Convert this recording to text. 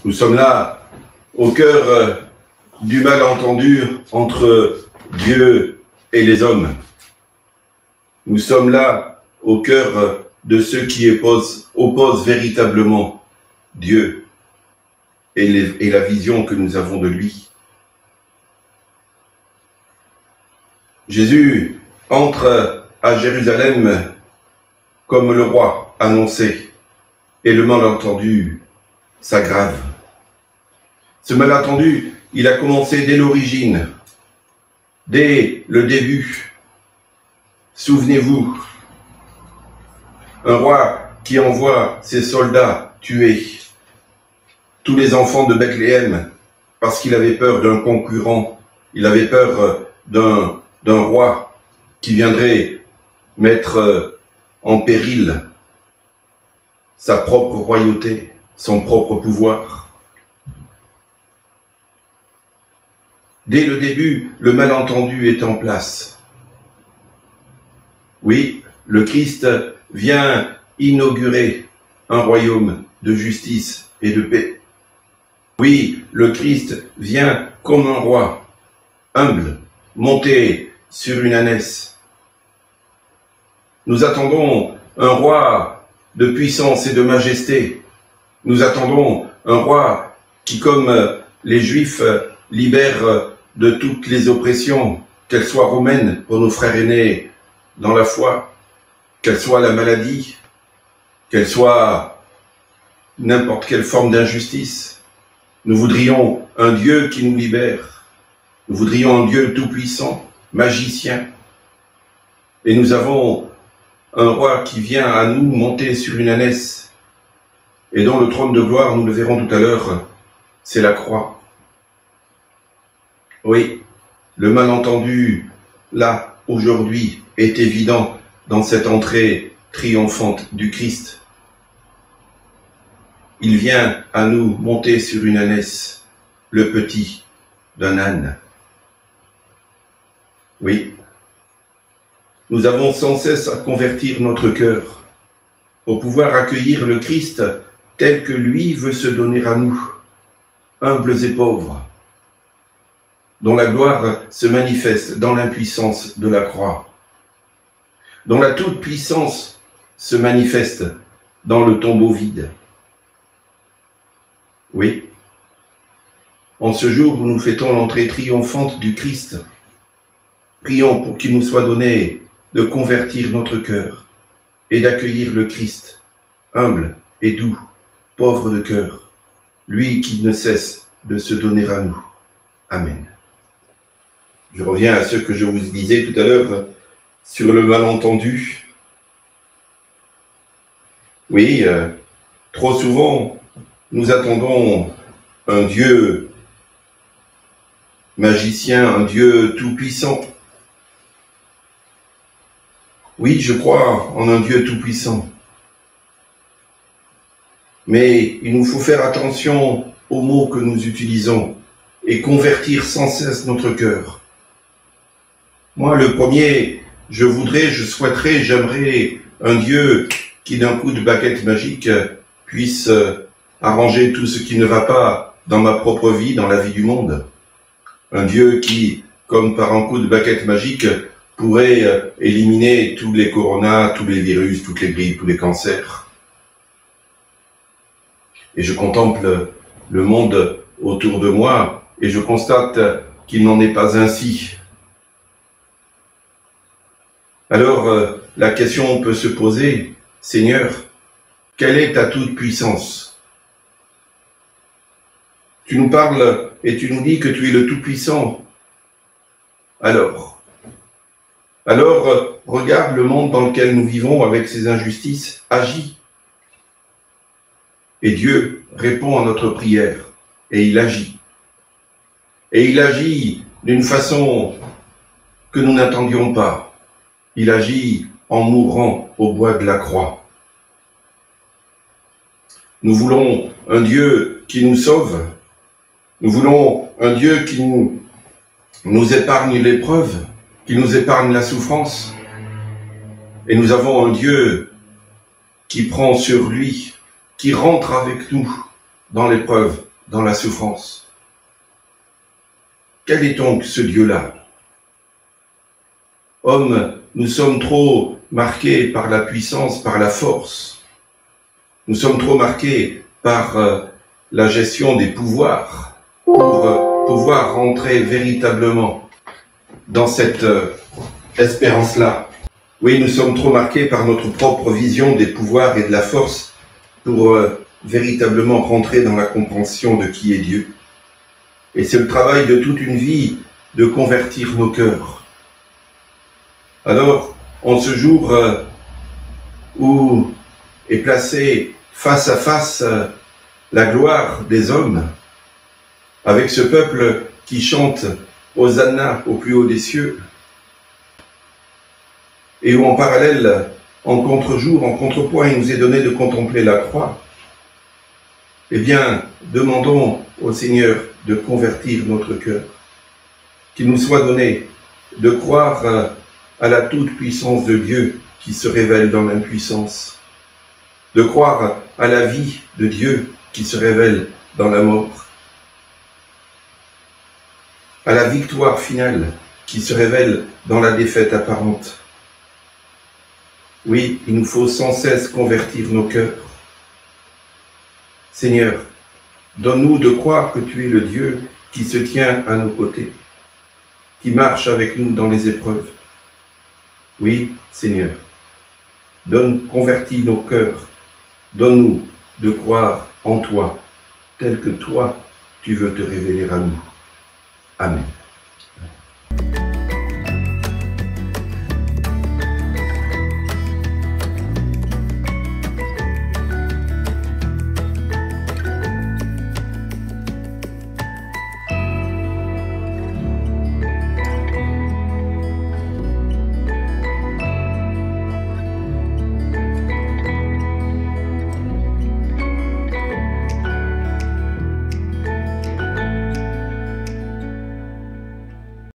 Nous sommes là au cœur du malentendu entre Dieu et les hommes. Nous sommes là au cœur de ceux qui opposent véritablement Dieu et la vision que nous avons de lui. Jésus entre à Jérusalem comme le roi annoncé, et le malentendu s'aggrave. Ce malentendu, il a commencé dès l'origine, dès le début. Souvenez-vous, un roi qui envoie ses soldats tuer tous les enfants de Bethléem parce qu'il avait peur d'un concurrent, il avait peur d'un roi qui viendrait mettre en péril sa propre royauté, son propre pouvoir. Dès le début, le malentendu est en place. Oui, le Christ vient inaugurer un royaume de justice et de paix. Oui, le Christ vient comme un roi, humble, monté sur une ânesse. Nous attendons un roi de puissance et de majesté. Nous attendons un roi qui, comme les Juifs, libère de toutes les oppressions, qu'elles soient romaines pour nos frères aînés dans la foi, qu'elles soient la maladie, qu'elles soient n'importe quelle forme d'injustice. Nous voudrions un Dieu qui nous libère. Nous voudrions un Dieu tout-puissant, magicien. Et nous avons un roi qui vient à nous monter sur une ânesse et dont le trône de gloire, nous le verrons tout à l'heure, c'est la croix. Oui, le malentendu, là, aujourd'hui, est évident dans cette entrée triomphante du Christ. Il vient à nous monter sur une ânesse, le petit d'un âne. Oui, nous avons sans cesse à convertir notre cœur pour pouvoir accueillir le Christ tel que lui veut se donner à nous, humbles et pauvres, dont la gloire se manifeste dans l'impuissance de la croix, dont la toute-puissance se manifeste dans le tombeau vide. Oui, en ce jour où nous fêtons l'entrée triomphante du Christ, prions pour qu'il nous soit donné de convertir notre cœur et d'accueillir le Christ, humble et doux, pauvre de cœur, lui qui ne cesse de se donner à nous. Amen. Je reviens à ce que je vous disais tout à l'heure sur le malentendu. Oui, trop souvent, nous attendons un Dieu magicien, un Dieu tout-puissant. Oui, je crois en un Dieu tout-puissant. Mais il nous faut faire attention aux mots que nous utilisons et convertir sans cesse notre cœur. Moi, le premier, j'aimerais un Dieu qui, d'un coup de baguette magique, puisse arranger tout ce qui ne va pas dans ma propre vie, dans la vie du monde. Un Dieu qui, comme par un coup de baguette magique, pourrait éliminer tous les coronas, tous les virus, toutes les grippes, tous les cancers. Et je contemple le monde autour de moi et je constate qu'il n'en est pas ainsi. Alors, la question peut se poser, Seigneur, quelle est ta toute-puissance? Tu nous parles et tu nous dis que tu es le Tout-Puissant. Alors, regarde le monde dans lequel nous vivons avec ses injustices, agis. Et Dieu répond à notre prière, et il agit. Et il agit d'une façon que nous n'attendions pas. Il agit en mourant au bois de la croix. Nous voulons un Dieu qui nous sauve. Nous voulons un Dieu qui nous épargne l'épreuve, qui nous épargne la souffrance. Et nous avons un Dieu qui prend sur lui, qui rentre avec nous dans l'épreuve dans la souffrance. Quel est donc ce Dieu-là? Hommes, nous sommes trop marqués par la puissance, par la force. Nous sommes trop marqués par la gestion des pouvoirs pour pouvoir rentrer véritablement dans cette espérance-là. Oui, nous sommes trop marqués par notre propre vision des pouvoirs et de la force pour véritablement rentrer dans la compréhension de qui est Dieu. Et c'est le travail de toute une vie de convertir nos cœurs. Alors, en ce jour où est placée face à face la gloire des hommes, avec ce peuple qui chante Hosanna au plus haut des cieux, et où en parallèle, en contre-jour, en contrepoint, il nous est donné de contempler la croix, eh bien, demandons au Seigneur de convertir notre cœur, qu'il nous soit donné de croire à la toute-puissance de Dieu qui se révèle dans l'impuissance, de croire à la vie de Dieu qui se révèle dans la mort, à la victoire finale qui se révèle dans la défaite apparente. Oui, il nous faut sans cesse convertir nos cœurs. Seigneur, donne-nous de croire que tu es le Dieu qui se tient à nos côtés, qui marche avec nous dans les épreuves. Oui, Seigneur, convertis nos cœurs, donne-nous de croire en toi, tel que toi, tu veux te révéler à nous. Amen.